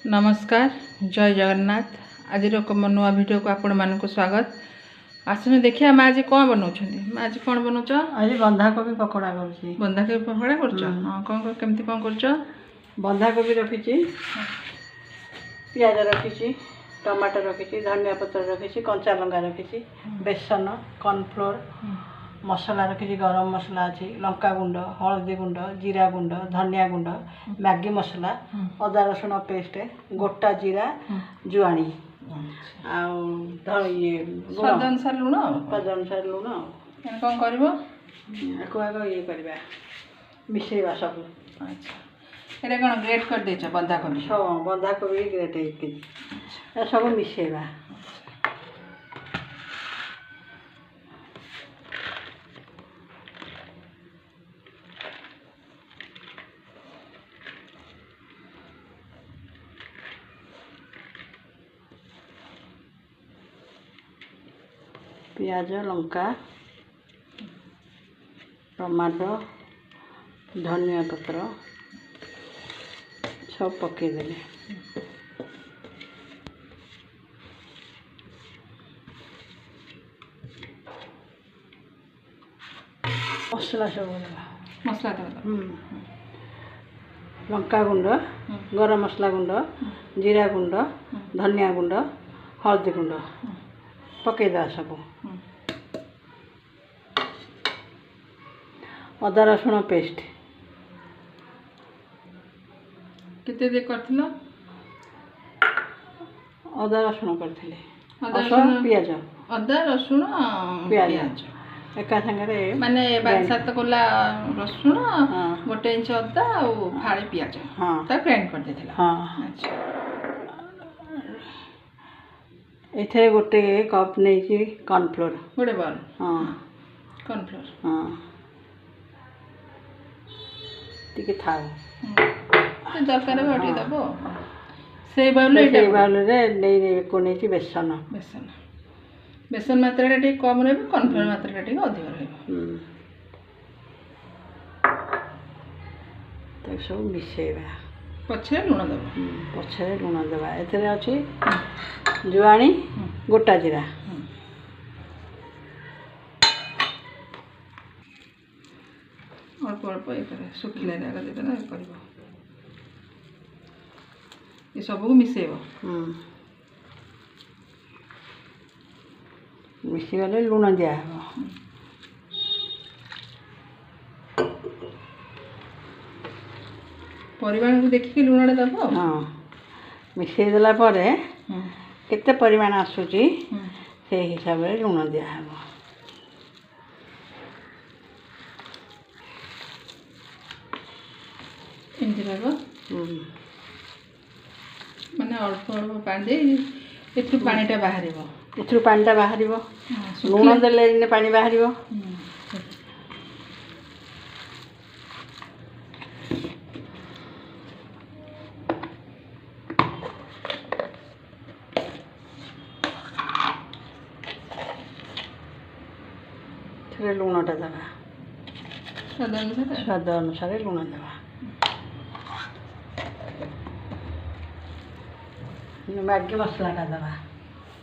नमस्कार जय जगन्नाथ। आज नुआ वीडियो को आपण मानक स्वागत। आसन देखिए आम आज कौन बनाऊँ आज कौन बनाऊच आज बंधाकोबी पकोड़ा कर बंधाकोबी पकोड़ा कर कौन केमती कौन कर बंधाकोबी रखी पियाज रखी टमाटर रखी धनिया पत्र रखी कंचा लंका रखी बेसन कॉर्नफ्लोर मसला रखी गरम मसला अच्छी लंका गुंड हलदी गुंड जीरा गुंड धनिया गुंड मैगी मसला अदा रसुण पेस्ट गोटा जीरा जुआणी ये स्वाद अनुसार लुण लुण कौन कर आग ये करवा मिसेवा सब। अच्छा ये कौन ग्रेट कर देछ बंधाकोबी सब बंधाकोबी ग्रेट सब मिसेवा पियाज लंका टमाटो धनिया पत्र सब पकईदे मसला सब मसला लंका गुंड गरम मसला गुंड जीरा गुंड धनिया गुंड हल्दी गुंड पकईदा सब अदा रसुण पेस्ट केते दे करथिल अदा रसुण करथिले पियाज अदा रसुण पियाज एका संगे माने 5-7 कोला रसुण गोटे इंच अदा और फाड़े पियाज ता ग्राइंड कर देथिला। हां अच्छा एथे गोटे कप नै कि कॉर्नफ्लोर गोटे बॉल हां कॉर्नफ्लोर हां टिके थाओ दरकार बटी दबो से बाउल रे नै कोने कि बेसन बेसन बेसन मात्रा टे कम रहे कॉर्नफ्लोर मात्रा टे अधिक रहे तो सब मिसेवा पछे लुण दबो पछे लुण देवा एथरे अछि जुआणी गोटा जीरा अल्प अल्प ये सुखिला जागा देदेना कर ये सब को मिसेब मिसीगले लुण दिया परिमाण को देखिए लुण दब हाँ मिसई देला परे केते परिमाण आसुची से हिसाब रे लुण दिया है माने अल्प अल्प पानी एथु पानीटा बाहर एथु पानीटा बाहर लुण देले पानी बाहर लुणटा देवा स्वाद अनुसार लुण देवा मैगी मसला का देवा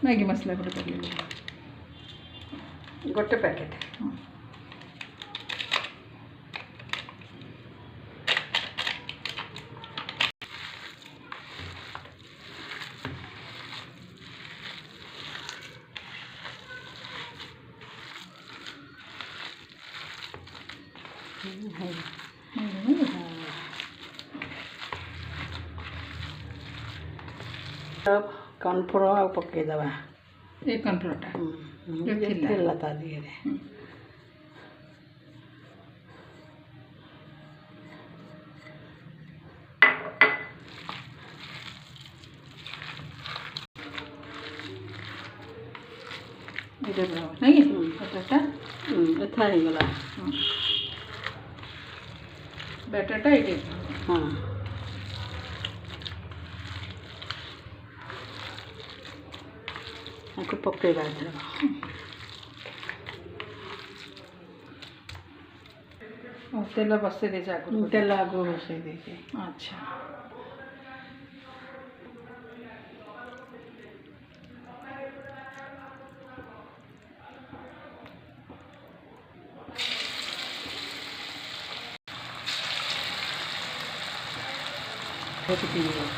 मैगी मसला गोटे पैकेट कॉर्नफ्लोर पकई देवा ये कॉर्नफ्लोरटा ता दिए नहीं एथा ही गला बैटरटा ये हाँ आपको पकईवा तेल बसई दे तेल आग बसई दे। अच्छा पिए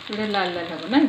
पूरा लाल लाल हब ना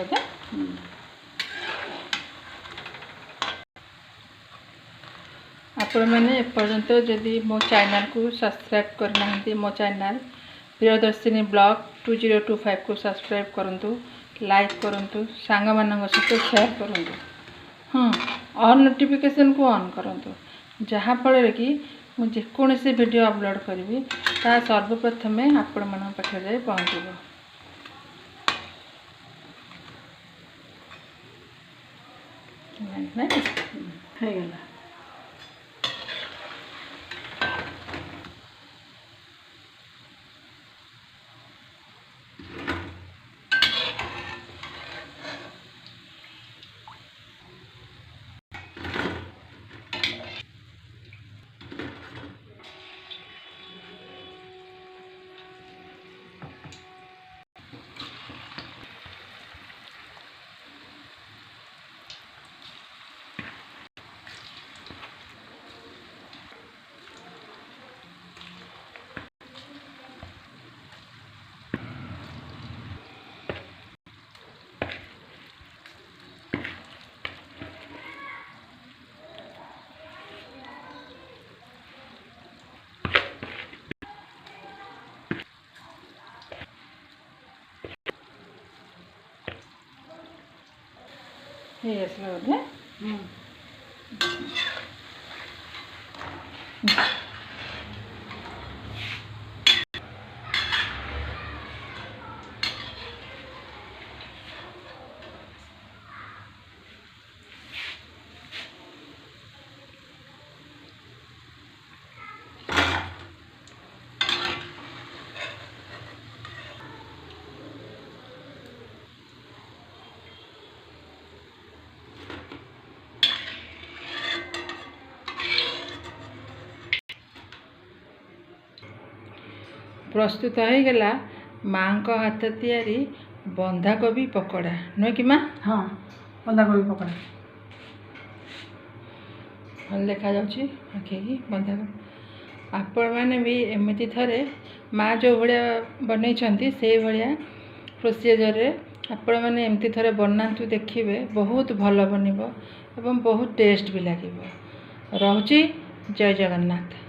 కదా ଆପଣମାନେ ଏପର୍ଯ୍ୟନ୍ତ ଯଦି ମୋ ଚ୍ୟାନେଲ୍କୁ ସବସ୍କ୍ରାଇବ୍ କରିନାହାନ୍ତି ମୋ ଚ୍ୟାନେଲ୍ ପ୍ରିୟଦର୍ଶିନୀ ବ୍ଲଗ୍ 2025କୁ ସବସ୍କ୍ରାଇବ୍ କରନ୍ତୁ, ଲାଇକ୍ କରନ୍ତୁ, ସାଙ୍ଗମାନଙ୍କ ସହିତ ସେୟାର କରନ୍ତୁ। ହଁ, ଅଲ୍ ନୋଟିଫିକେସନ୍କୁ ଅନ୍ କରନ୍ତୁ, ଯାହାଫଳରେ କି ମୁଁ ଯେକୌଣସି ଭିଡ଼ିଓ ଅପଲୋଡ଼ କରିବି ତାହା ସର୍ବପ୍ରଥମେ ଆପଣମାନଙ୍କ ପାଖରେ ଯାଇ ପହଞ୍ଚିବ। ହେଇଗଲା। ହେଇ ଆସିଲା ବୋଧେ। प्रस्तुत हो गला माँ को हाथ तैयारी बंधाकोबी पकोड़ा नुहे कि माँ हाँ बंधाकोबी पकोड़ा भल देखा आखिकी बंधाकोबी आपण मैंने भी एमती थरे माँ जो भाया बनई से भाया प्रोसीजर आपण मैंने एमती थरे बनातु देखिए बहुत भल बनब एवं बहुत टेस्ट भी लगे। रोची जय जगन्नाथ।